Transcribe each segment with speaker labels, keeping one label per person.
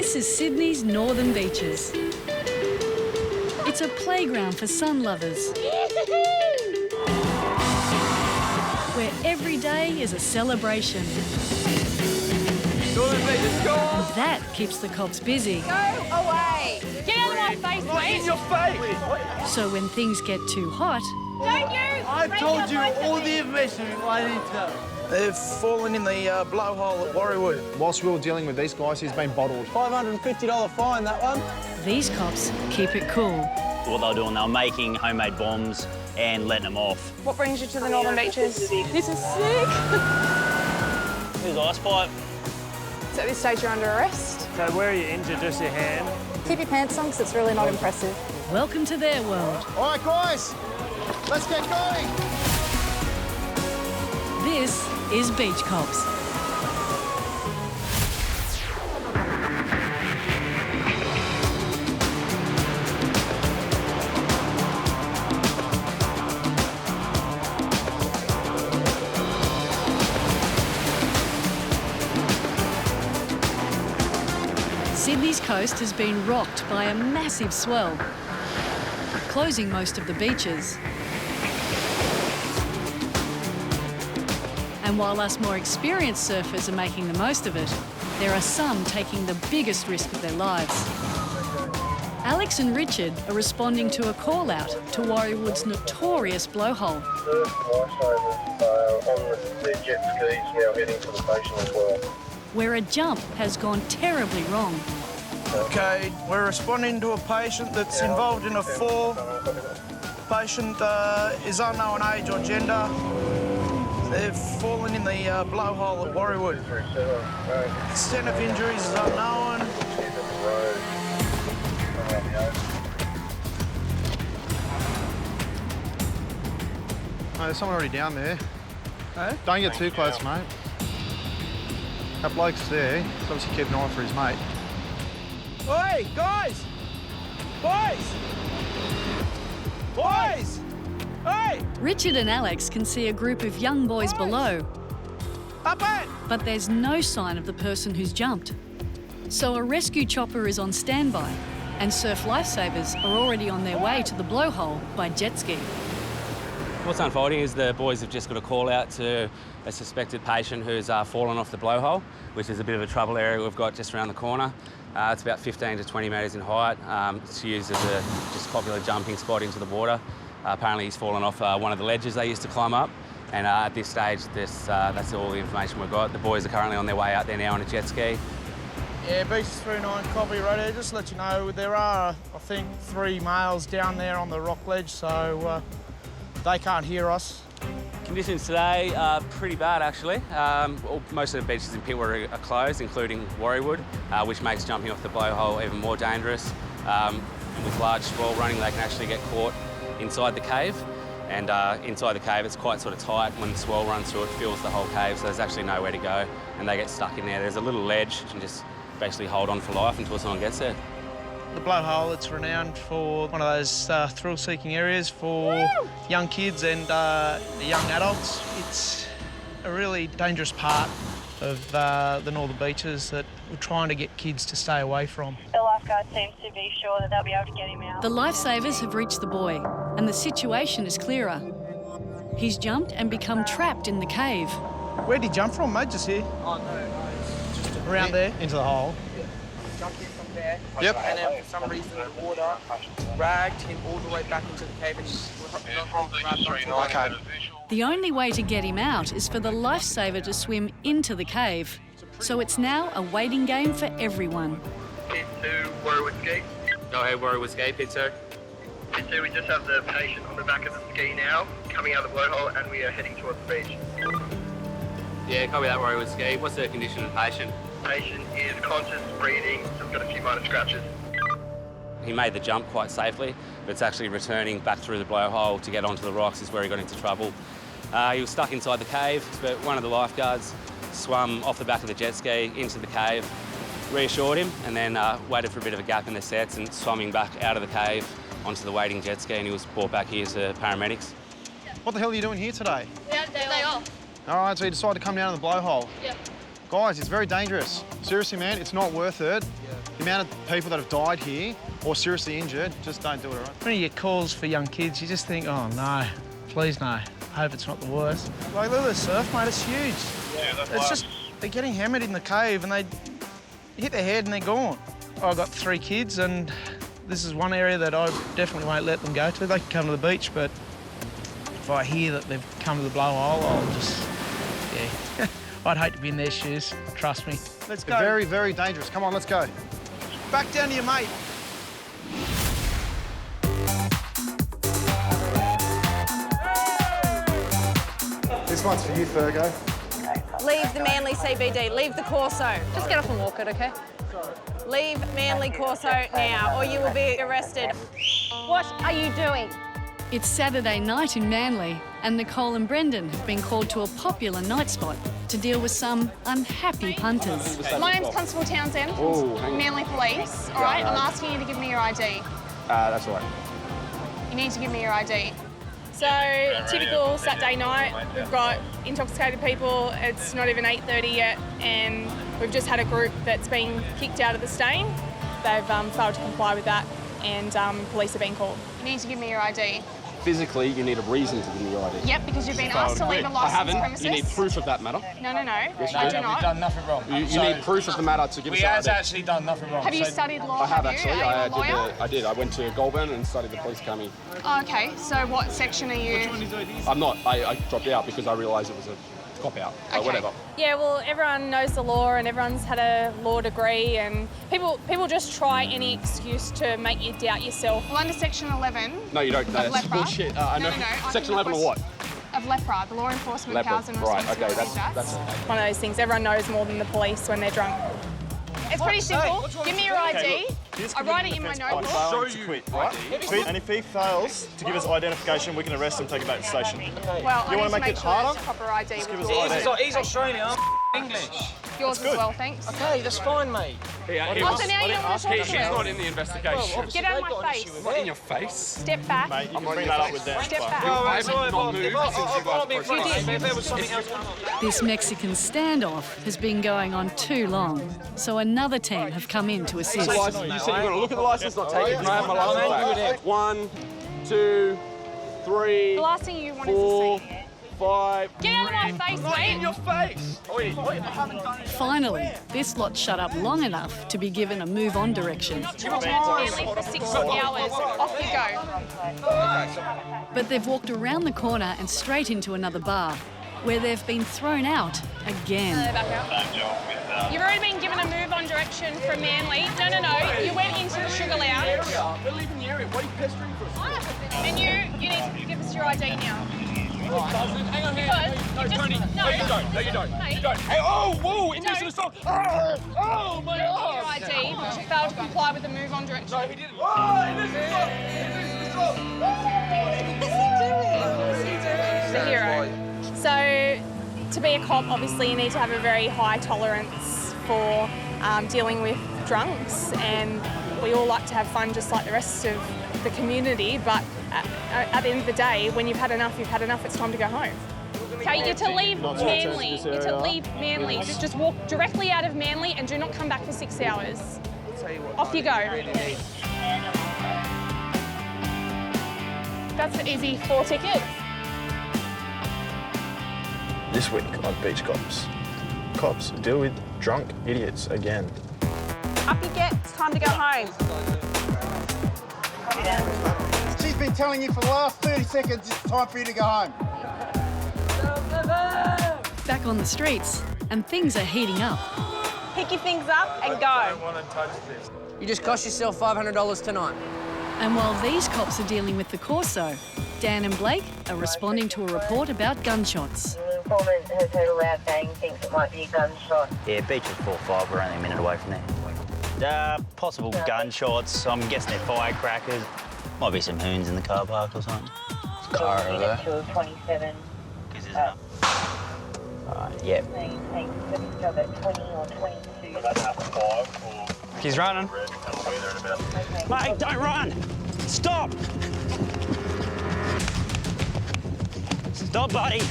Speaker 1: This is Sydney's northern beaches. It's a playground for sun lovers, where every day is a celebration. That keeps the cops busy.
Speaker 2: Go away! Get out of my face, mate!
Speaker 3: In your face!
Speaker 1: So when things get too hot,
Speaker 2: Don't you!
Speaker 3: I've told you all the information I need to know.
Speaker 4: They've fallen in the blowhole at Warriewood.
Speaker 5: Whilst we were dealing with these guys, he's been bottled.
Speaker 4: $550 fine, that one.
Speaker 1: these cops keep it cool.
Speaker 6: What they were doing, they were making homemade bombs and letting them off.
Speaker 2: What brings you to the northern beaches? This is sick!
Speaker 6: Here's ice pipe.
Speaker 2: So at this stage you're under arrest?
Speaker 3: So where are you injured? Just your hand?
Speaker 7: Keep your pants on because it's really not impressive.
Speaker 1: Welcome to their world.
Speaker 5: All right, guys, let's get going.
Speaker 1: This is Beach Cops. Sydney's coast has been rocked by a massive swell, closing most of the beaches. And while us more experienced surfers are making the most of it, there are some taking the biggest risk of their lives. Alex and Richard are responding to a call out to Warriewood's notorious blowhole.
Speaker 8: Surf lifesavers on the jet skis now heading to the station as well.
Speaker 1: Where a jump has gone terribly wrong.
Speaker 4: OK, we're responding to a patient that's involved in a fall. Patient is unknown age or gender. They've fallen in the blowhole at Warriewood. Extent of injuries is unknown.
Speaker 5: Mate, there's someone already down there.
Speaker 4: Hey?
Speaker 5: Don't get too close, mate. That bloke's there. He's obviously keeping an eye for his mate.
Speaker 4: Oi, guys! Boys! Boys! Hey!
Speaker 1: Richard and Alex can see a group of young boys below,
Speaker 4: Up it!
Speaker 1: but there's no sign of the person who's jumped. So a rescue chopper is on standby, and surf lifesavers are already on their way to the blowhole by jet ski.
Speaker 9: What's unfolding is the boys have just got a call out to a suspected patient who's fallen off the blowhole, which is a bit of a trouble area we've got just around the corner. It's about 15 to 20 metres in height. It's used as a just popular jumping spot into the water. Apparently he's fallen off one of the ledges they used to climb up, and at this stage that's all the information we've got. The boys are currently on their way out there now on a jet ski.
Speaker 4: Yeah, Beach02 E01, copy, radio. Just to let you know, there are, I think, 3 males down there on the rock ledge, so they can't hear us.
Speaker 9: Conditions today are pretty bad, actually. Most of the beaches in Pittsburgh are closed, including Warriewood, which makes jumping off the blowhole even more dangerous. With large swell running, they can actually get caught inside the cave. And inside the cave, it's quite sort of tight. When the swell runs through, it fills the whole cave, so there's actually nowhere to go, and they get stuck in there. There's a little ledge, you can just basically hold on for life until someone gets there.
Speaker 4: The blowhole, it's renowned for one of those thrill-seeking areas for young kids and young adults. It's a really dangerous part of the northern beaches that we're trying to get kids to stay away from.
Speaker 10: The lifeguard seems to be sure that they'll be able to get him out.
Speaker 1: The lifesavers have reached the boy, and the situation is clearer. He's jumped and become trapped in the cave.
Speaker 4: Where'd he jump from, mate? Just here?
Speaker 3: Oh, no, it's just
Speaker 4: Around there?
Speaker 5: Into the hole.
Speaker 3: jumped in from there.
Speaker 5: Yep.
Speaker 3: And then for some reason the water dragged him all the way back into the cave and
Speaker 5: Okay.
Speaker 1: The only way to get him out is for the lifesaver to swim into the cave. So it's now a waiting game for everyone.
Speaker 8: Pit 2, Warriewood ski.
Speaker 9: Go ahead, Warriewood ski, Pit 2.
Speaker 8: Pit 2, we just have the patient on the back of the ski now, coming out of the blowhole, and we are heading towards the beach.
Speaker 9: Yeah, copy that, Warriewood ski. What's the condition of the patient?
Speaker 8: Patient is conscious, breathing, so we've got a few minor scratches.
Speaker 9: He made the jump quite safely, but it's actually returning back through the blowhole to get onto the rocks is where he got into trouble. He was stuck inside the cave, but one of the lifeguards swam off the back of the jet ski into the cave, reassured him, and then waited for a bit of a gap in the sets and swam him back out of the cave onto the waiting jet ski, and he was brought back here to paramedics.
Speaker 5: What the hell are you doing here today?
Speaker 10: We had a day off.
Speaker 5: All right, so you decided to come down to the blowhole.
Speaker 10: Yeah.
Speaker 5: Guys, it's very dangerous. Seriously, man, it's not worth it. The amount of people that have died here or seriously injured, just don't do it, all right?
Speaker 4: When you get calls for young kids, you just think, oh, no, please, no. I hope it's not the worst. Like, look at the surf, mate, it's huge.
Speaker 8: Yeah, that's
Speaker 4: It's just, they're getting hammered in the cave and they hit their head and they're gone. I've got 3 kids and this is one area that I definitely won't let them go to. They can come to the beach, but if I hear that they've come to the blowhole, I'll just, yeah. I'd hate to be in their shoes, trust me. Let's go.
Speaker 5: Very, very dangerous. Come on, let's go.
Speaker 4: Back down to your mate.
Speaker 5: This one's for you, Fergo.
Speaker 11: Leave the Manly CBD, leave the Corso.
Speaker 2: Just get off and walk it, okay?
Speaker 11: Leave Manly Corso now, or you will be arrested.
Speaker 10: What are you doing?
Speaker 1: It's Saturday night in Manly, and Nicole and Brendan have been called to a popular night spot to deal with some unhappy punters.
Speaker 2: My name's Constable Townsend, Manly Police. All right, I'm asking you to give me your ID.
Speaker 9: That's all right.
Speaker 2: You need to give me your ID. So, typical Saturday night, we've got intoxicated people, it's not even 8:30 yet, and we've just had a group that's been kicked out of the stain. They've failed to comply with that, and police have been called. You need to give me your ID.
Speaker 9: Physically, you need a reason to give me your ID.
Speaker 2: Yep, because you've been asked to leave a licensed premises.
Speaker 9: You need proof of that matter.
Speaker 2: No,
Speaker 9: Yes,
Speaker 2: I
Speaker 9: you
Speaker 2: do
Speaker 9: do.
Speaker 2: not.
Speaker 3: We've done nothing wrong.
Speaker 9: You need proof of the matter to give us
Speaker 3: We
Speaker 9: our
Speaker 3: has
Speaker 9: ID.
Speaker 3: actually done nothing wrong.
Speaker 2: Have you studied law?
Speaker 9: I have
Speaker 2: you?
Speaker 9: actually.
Speaker 2: Are you a lawyer?
Speaker 9: I did. I went to Goulburn and studied the police academy.
Speaker 2: Oh, okay, so what section are you?
Speaker 9: I'm not. I dropped out because I realised it was a cop-out.
Speaker 2: Okay.
Speaker 9: Whatever.
Speaker 2: Yeah, well, everyone knows the law and everyone's had a law degree, and people just try any excuse to make you doubt yourself. Well, under Section 11
Speaker 9: No, you don't. That's
Speaker 2: LEPRA.
Speaker 9: bullshit. I know.
Speaker 2: No. I
Speaker 9: Section
Speaker 2: can
Speaker 9: 11 of what?
Speaker 2: of LEPRA, the Law Enforcement
Speaker 9: LEPRA.
Speaker 2: Powers and
Speaker 9: Right, okay,
Speaker 2: Responsibilities
Speaker 9: that's
Speaker 2: Act. One of those things, everyone knows more than the police when they're drunk. It's pretty simple. Give me your ID. I write it in my notebook.
Speaker 8: Show you quit, right? Quit, and if he fails to give us identification, we can arrest him and take him back to station.
Speaker 2: Well,
Speaker 8: You
Speaker 2: I
Speaker 8: want
Speaker 2: need
Speaker 8: to make it
Speaker 2: sure
Speaker 8: harder?
Speaker 2: it's proper ID.
Speaker 8: Just give
Speaker 2: with
Speaker 8: us
Speaker 2: yours.
Speaker 8: ID.
Speaker 3: He's Australian, I'm English.
Speaker 2: Yours as well, thanks.
Speaker 3: Okay, that's fine, mate.
Speaker 2: Oh, so now you don't want to talk to
Speaker 9: He's not
Speaker 2: us?
Speaker 9: in the investigation.
Speaker 2: Get out of my face.
Speaker 9: Not in your face.
Speaker 2: Step back.
Speaker 8: Mate, you can bring that up with them.
Speaker 2: Step back.
Speaker 3: Oh,
Speaker 9: I
Speaker 3: it's
Speaker 9: have
Speaker 3: all right,
Speaker 9: not
Speaker 3: Bob.
Speaker 9: moved
Speaker 3: If
Speaker 9: since you
Speaker 3: I'll
Speaker 9: guys
Speaker 3: be in front of you if there was something else going on.
Speaker 1: This Mexican standoff has been going on too long, so another team have come in to assist.
Speaker 9: You said you're going to look at the licence, not take it. Can I have my licence back? 1, 2, 3,
Speaker 2: The last thing you want
Speaker 9: 4,
Speaker 2: is to see.
Speaker 9: 5.
Speaker 2: Get out of my face, mate.
Speaker 3: Your face! Oi, I haven't done it.
Speaker 1: Finally, this lot shut up long enough to be given a move-on direction.
Speaker 2: You've been to Manly for 60 hours. Off you go.
Speaker 1: But they've walked around the corner and straight into another bar, where they've been thrown out again.
Speaker 2: Back out. You've already been given a move-on direction from Manly. No. You went into the Sugar Lounge.
Speaker 3: We're leaving the area. What are you pestering for us?
Speaker 2: And you need to give us your ID now.
Speaker 3: Hang on here.
Speaker 2: Because you just... No,
Speaker 3: you don't. No, you don't.
Speaker 2: Mate.
Speaker 3: You don't. Hey, oh, whoa, indecent assault. Oh, my
Speaker 2: Your
Speaker 3: God.
Speaker 2: ID, because you failed to comply with the move-on direction.
Speaker 3: No, he didn't. Oh, indecent assault. Indecent assault.
Speaker 2: He's a hero. So, to be a cop, obviously, you need to have a very high tolerance for dealing with drunks, and we all like to have fun just like the rest of the community, but at the end of the day, when you've had enough, it's time to go home. Okay, you're to leave Manly. You're to leave Manly. Just walk directly out of Manly and do not come back for 6 hours. Off you go. That's easy, 4 tickets.
Speaker 8: This week on Beach Cops. Cops deal with drunk idiots again.
Speaker 11: Up you get, it's time to go home.
Speaker 5: She's been telling you for the last 30 seconds it's time for you to go home.
Speaker 1: Back on the streets, and things are heating up.
Speaker 11: Pick your things up and
Speaker 3: I
Speaker 11: go.
Speaker 3: don't want to touch this.
Speaker 12: You just cost yourself $500 tonight.
Speaker 1: And while these cops are dealing with the Corso, Dan and Blake are responding to a report about gunshots.
Speaker 10: The informant has heard a loud bang, thinks it might be a gunshot.
Speaker 6: Yeah, beach is 4-5. We're only a minute away from there. Possible gunshots. I'm guessing they're firecrackers. Might be some hoons in the car park or something. There's a car over there.
Speaker 10: To 27.
Speaker 6: Alright, yep.
Speaker 10: Job at 20 or 22.
Speaker 6: He's running. Mate, don't run! Stop! Stop, buddy!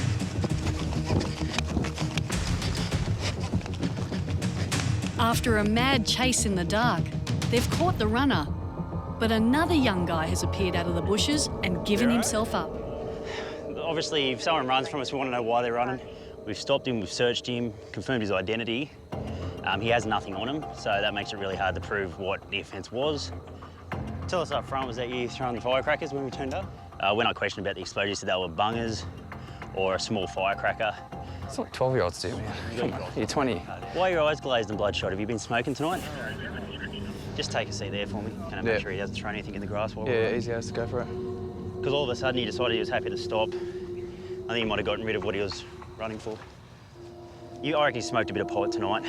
Speaker 1: After a mad chase in the dark, They've caught the runner, but another young guy has appeared out of the bushes and given himself up.
Speaker 6: Obviously, if someone runs from us, we want to know why they're running. We've stopped him, we've searched him, confirmed his identity. He has nothing on him, so that makes it really hard to prove what the offence was. Tell us up front, was that you throwing the firecrackers when we turned up? When I questioned about the explosives, said they were bungers or a small firecracker.
Speaker 13: That's what 12-year-olds do, man. Come on, you're 20.
Speaker 6: Why are your eyes glazed and bloodshot? Have you been smoking tonight? Just take a seat there for me. Can I make sure he hasn't thrown anything in the grass while we're
Speaker 13: easy as to go for it.
Speaker 6: Because all of a sudden he decided he was happy to stop. I think he might have gotten rid of what he was running for. I reckon he smoked a bit of pot tonight.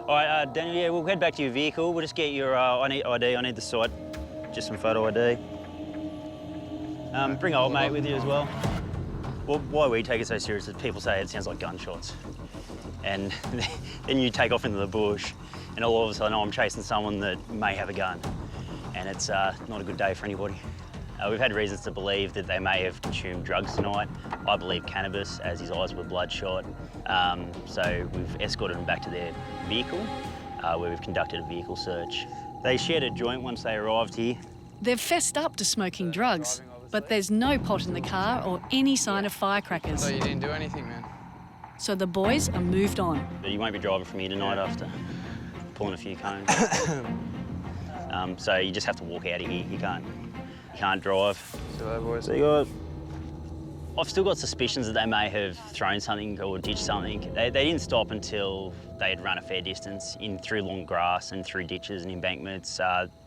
Speaker 6: All right, Daniel, yeah, we'll head back to your vehicle. We'll just get your ID. I need the site, just some photo ID. Bring old mate with you as well. Well, why we take it so serious is people say it sounds like gunshots. And then you take off into the bush and all of a sudden I'm chasing someone that may have a gun. And it's not a good day for anybody. We've had reasons to believe that they may have consumed drugs tonight. I believe cannabis, as his eyes were bloodshot. So we've escorted them back to their vehicle, where we've conducted a vehicle search. They shared a joint once they arrived here.
Speaker 1: They've fessed up to smoking drugs, but there's no pot in the car or any sign of firecrackers.
Speaker 13: So you didn't do anything, man?
Speaker 1: So the boys are moved on.
Speaker 6: But you won't be driving from here tonight after pulling a few cones. So you just have to walk out of here. You can't drive.
Speaker 13: So boys.
Speaker 6: So I've still got suspicions that they may have thrown something or ditched something. They didn't stop until they had run a fair distance through long grass and through ditches and embankments.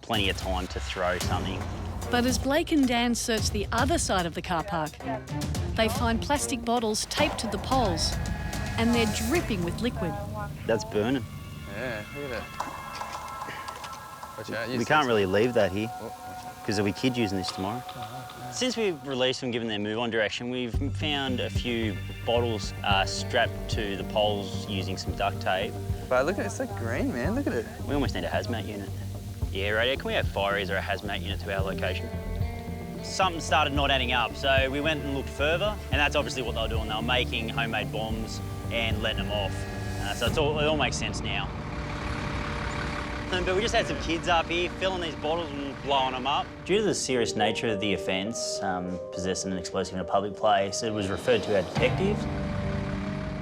Speaker 6: Plenty of time to throw something.
Speaker 1: But as Blake and Dan search the other side of the car park, they find plastic bottles taped to the poles and they're dripping with liquid.
Speaker 6: That's burning.
Speaker 13: Yeah, look at that. Watch out.
Speaker 6: We can't really leave that here because there'll be kids using this tomorrow. Since we've released them, given their move-on direction, we've found a few bottles strapped to the poles using some duct tape.
Speaker 13: But look at it, it's like green, man, look at it.
Speaker 6: We almost need a hazmat unit. Yeah, radio, can we have fireys or a hazmat unit to our location? Something started not adding up, so we went and looked further, and that's obviously what they were doing. They were making homemade bombs and letting them off. So it all makes sense now. But we just had some kids up here filling these bottles and blowing them up. Due to the serious nature of the offence, possessing an explosive in a public place, it was referred to our detectives.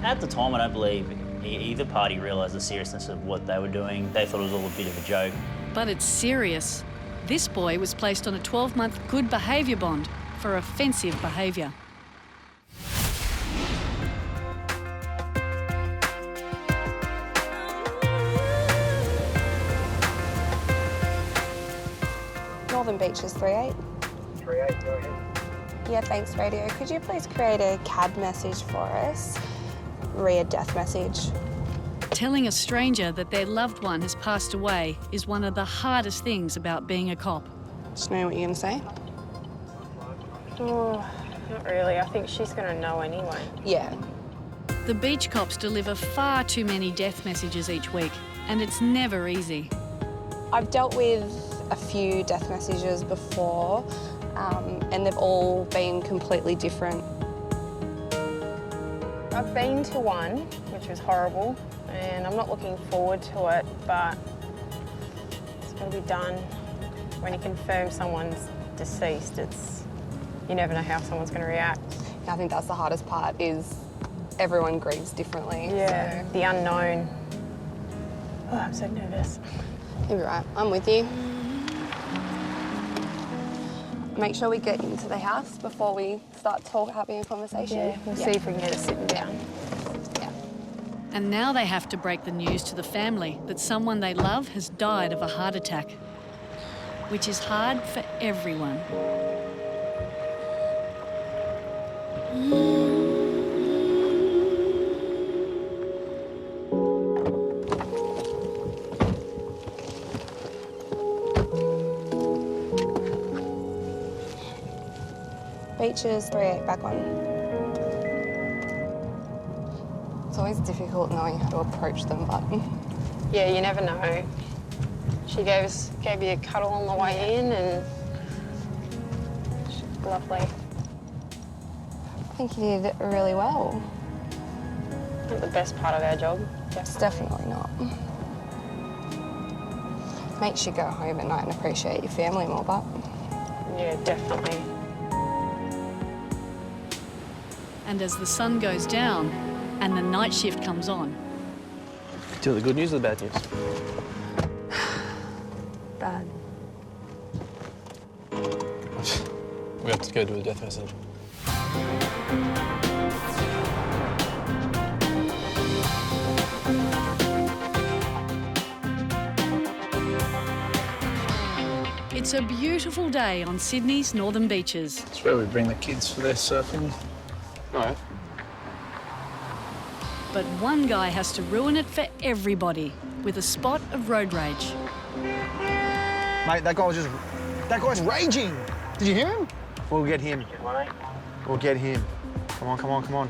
Speaker 6: At the time, I don't believe either party realised the seriousness of what they were doing. They thought it was all a bit of a joke.
Speaker 1: But it's serious. This boy was placed on a 12-month good behaviour bond for offensive behaviour.
Speaker 14: Northern Beaches 38.
Speaker 8: 38, go ahead.
Speaker 14: Yeah, thanks, radio. Could you please create a CAD message for us? Read death message.
Speaker 1: Telling a stranger that their loved one has passed away is one of the hardest things about being a cop.
Speaker 14: Just know what you're going to say?
Speaker 11: Oh, not really. I think she's going to know anyway.
Speaker 14: Yeah.
Speaker 1: The beach cops deliver far too many death messages each week, and it's never easy.
Speaker 14: I've dealt with a few death messages before, and they've all been completely different.
Speaker 11: I've been to one, which was horrible, and I'm not looking forward to it, but it's got to be done. When you confirm someone's deceased, you never know how someone's going to react.
Speaker 14: I think that's the hardest part, is everyone grieves differently.
Speaker 11: Yeah,
Speaker 14: so.
Speaker 11: the unknown. Oh, I'm so nervous.
Speaker 14: You'll be right, I'm with you. Make sure we get into the house before we start having a conversation.
Speaker 11: Yeah, we'll see if we can get her sitting down.
Speaker 14: Yeah.
Speaker 1: And now they have to break the news to the family that someone they love has died of a heart attack, which is hard for everyone.
Speaker 14: Beaches 38 back on. It's always difficult knowing how to approach them, but...
Speaker 11: Yeah, you never know. She gave you a cuddle on the way in, and she's lovely.
Speaker 14: I think you did really well.
Speaker 11: Not the best part of our job.
Speaker 14: It's definitely not. makes you go home at night and appreciate your family more, but...
Speaker 11: Yeah, definitely.
Speaker 1: And as the sun goes down and the night shift comes on...
Speaker 13: Do you want the good news or the bad news?
Speaker 14: Bad.
Speaker 13: We have to go to a death message.
Speaker 1: It's a beautiful day on Sydney's northern beaches.
Speaker 4: It's where we bring the kids for their surfing.
Speaker 13: All right.
Speaker 1: But one guy has to ruin it for everybody with a spot of road rage.
Speaker 5: Mate, that guy's raging. Did you hear him? We'll get him. We'll get him. Come on, come on, come on.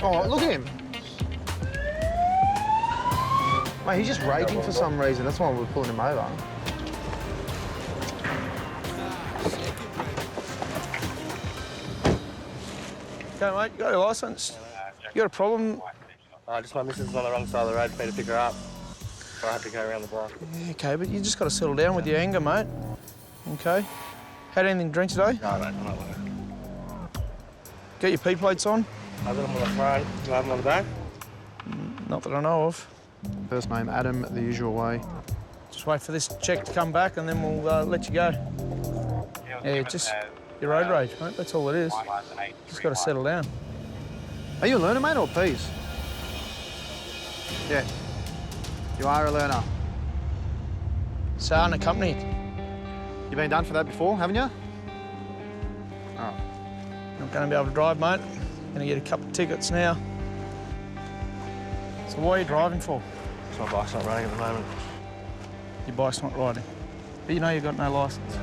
Speaker 5: Oh, look at him. Mate, he's just raging for some reason. That's why we're pulling him over.
Speaker 4: Okay, mate, you got your licence? You got a problem?
Speaker 13: Just my missus is on the wrong side of the road for me to pick her up. So I have to go around the block.
Speaker 4: Yeah, OK, but you just got to settle down with your anger, mate. OK? Had anything to drink today?
Speaker 13: No, mate, I'm not worried.
Speaker 4: Got your P-plates on?
Speaker 13: I've got them on the front. Do I have them on the back?
Speaker 4: Not that I know of.
Speaker 5: First name, Adam, the usual way.
Speaker 4: Just wait for this check to come back and then we'll let you go. Yeah, just your road rage, mate. That's all it is. Just got to settle down.
Speaker 5: Are you a learner, mate, or P's? Yeah. You are a learner.
Speaker 4: So unaccompanied.
Speaker 5: You've been done for that before, haven't you? All right.
Speaker 4: Not going to be able to drive, mate. Going to get a couple of tickets now. So what are you driving for?
Speaker 13: My bike's not running at the moment.
Speaker 4: Your bike's not riding. But you know you've got no licence.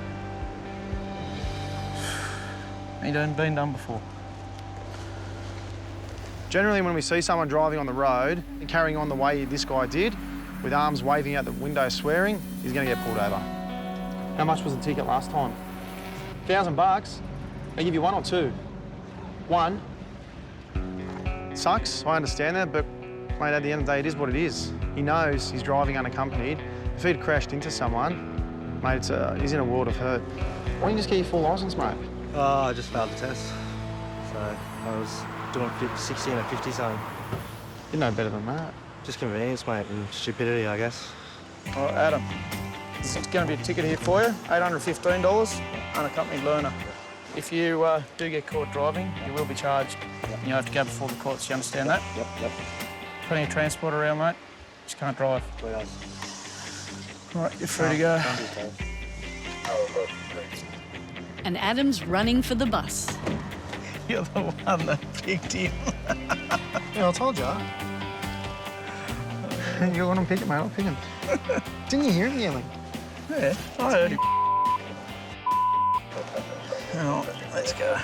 Speaker 4: Ain't been done before.
Speaker 5: Generally, when we see someone driving on the road and carrying on the way this guy did, with arms waving out the window swearing, he's going to get pulled over. How much was the ticket last time? $1,000. They give you one or two. One. Sucks, I understand that, but mate, at the end of the day, it is what it is. He knows he's driving unaccompanied. If he'd crashed into someone, mate, he's in a world of hurt. Why don't you just get your full licence, mate?
Speaker 13: Oh, I just failed the test. So I was doing 60 and a 50 zone.
Speaker 5: You know better than that.
Speaker 13: Just convenience, mate, and stupidity, I guess.
Speaker 4: All right, Adam. It's going to be a ticket here for you, $815, unaccompanied learner. If you do get caught driving, you will be charged. Yep. You have to go before the courts, you understand that?
Speaker 13: Yep.
Speaker 4: Plenty of transport around, mate. Just can't drive. All right, you're free to go.
Speaker 1: And Adam's running for the bus.
Speaker 4: You're the one that picked him.
Speaker 5: Yeah, I told you. You're going to pick it, mate. I'll pick him. Didn't you hear him yelling?
Speaker 4: Yeah, I heard him. All right, let's go.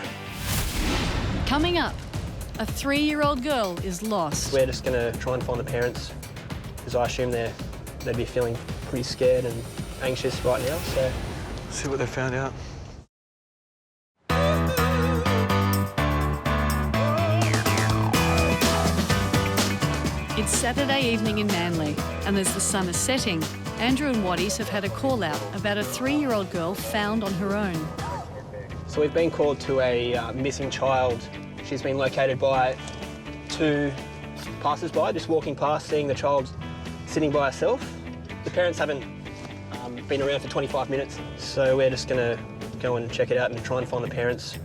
Speaker 1: Coming up, a 3-year-old girl is lost.
Speaker 12: We're just going to try and find the parents, because I assume they'd be feeling pretty scared and anxious right now, so...
Speaker 13: See what they found out.
Speaker 1: It's Saturday evening in Manly, and as the sun is setting, Andrew and Waddies have had a call-out about a 3-year-old girl found on her own.
Speaker 12: So we've been called to a missing child. She's been located by 2 passers-by, just walking past, seeing the child sitting by herself. The parents haven't been around for 25 minutes, so we're just going to go and check it out and try and find the parents,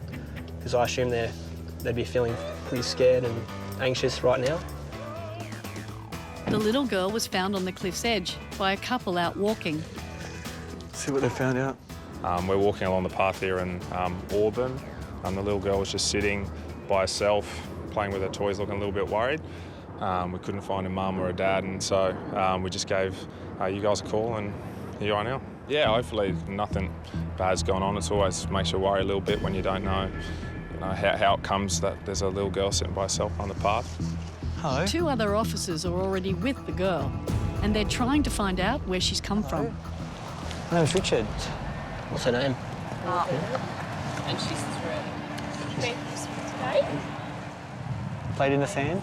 Speaker 12: because I assume they'd be feeling pretty scared and anxious right now.
Speaker 1: The little girl was found on the cliff's edge by a couple out walking.
Speaker 13: See what they found out.
Speaker 15: We're walking along the path here in Auburn. The little girl was just sitting by herself, playing with her toys, looking a little bit worried. We couldn't find a mum or a dad, and so we just gave you guys a call, and here you are now. Yeah, hopefully nothing bad's going on. It always makes you worry a little bit when you don't know, how it comes that there's a little girl sitting by herself on the path.
Speaker 4: Hello.
Speaker 1: 2 other officers are already with the girl, and they're trying to find out where she's come from.
Speaker 12: My name's Richard. What's her name?
Speaker 2: And she's 3. Today?
Speaker 12: Played in the sand?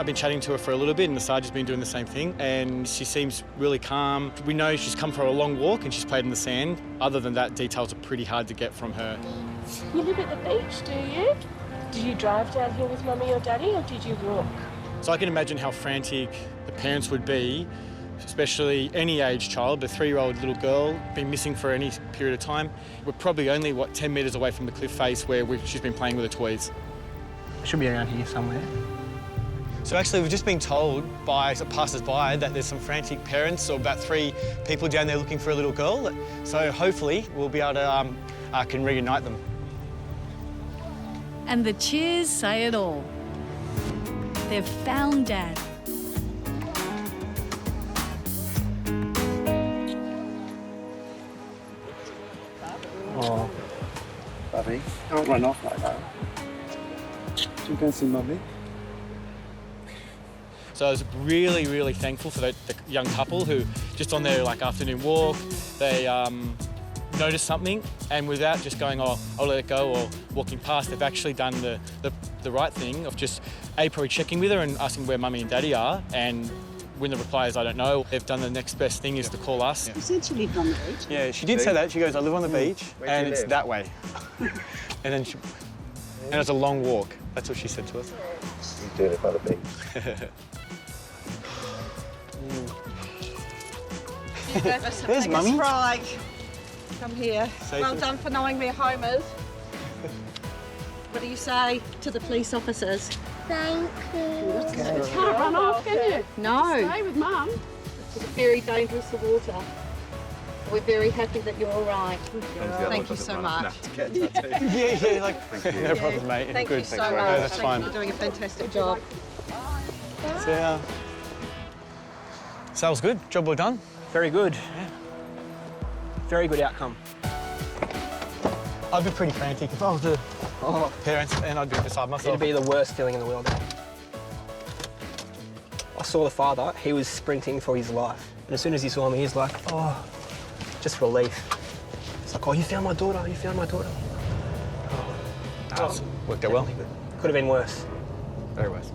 Speaker 16: I've been chatting to her for a little bit and the sergeant's been doing the same thing and she seems really calm. We know she's come for a long walk and she's played in the sand. Other than that, details are pretty hard to get from her.
Speaker 17: You live at the beach, do you? Did you drive down here with Mummy or Daddy or did you walk?
Speaker 16: So I can imagine how frantic the parents would be, especially any age child, a 3-year-old little girl, been missing for any period of time. We're probably only, 10 metres away from the cliff face where she's been playing with her toys.
Speaker 12: Should be around here somewhere.
Speaker 16: So actually we've just been told by passers-by that there's some frantic parents or about 3 people down there looking for a little girl. So hopefully we'll be able to can reunite them.
Speaker 1: And the cheers say it all. They've found Dad.
Speaker 13: Oh, Bubby, don't run off like that. You can see Mummy.
Speaker 16: So I was really, really thankful for the young couple who, just on their afternoon walk, they noticed something and without just going, oh, I'll let it go or walking past, they've actually done the right thing of just, probably checking with her and asking where Mummy and Daddy are, and when the reply is, I don't know, they've done the next best thing is to call us.
Speaker 18: You said she lived on the beach.
Speaker 16: Yeah, she did say that. She goes, I live on the beach and it's that way. And then and it's a long walk. That's what she said to us.
Speaker 13: You do live on the beach.
Speaker 18: You gave us a
Speaker 16: There's
Speaker 18: biggest
Speaker 16: Mummy.
Speaker 18: frag. Come here.
Speaker 16: Say
Speaker 18: well
Speaker 16: to-
Speaker 18: done for knowing we're homers. What do you say to the police officers?
Speaker 17: Thank you.
Speaker 18: You
Speaker 17: can't run off, can you?
Speaker 18: No.
Speaker 17: Stay with Mum.
Speaker 18: It's very dangerous, the water. We're very happy that you're all right. Thank you so much.
Speaker 16: Yeah, no problem, mate.
Speaker 18: Thank
Speaker 16: Good,
Speaker 18: you so
Speaker 16: thanks.
Speaker 18: much.
Speaker 16: No, that's
Speaker 18: Thank
Speaker 16: fine.
Speaker 18: you for doing a fantastic job.
Speaker 16: So, that was good. Job well done.
Speaker 12: Very good. Yeah. Very good outcome.
Speaker 16: I'd be pretty frantic if I was the parents and I'd be beside myself.
Speaker 12: It'd be the worst feeling in the world. I saw the father, he was sprinting for his life. And as soon as he saw me, he's like, oh, just relief. It's like, oh, you found my daughter, you found my daughter.
Speaker 16: Worked out well.
Speaker 12: Could have been worse.
Speaker 16: Very worse.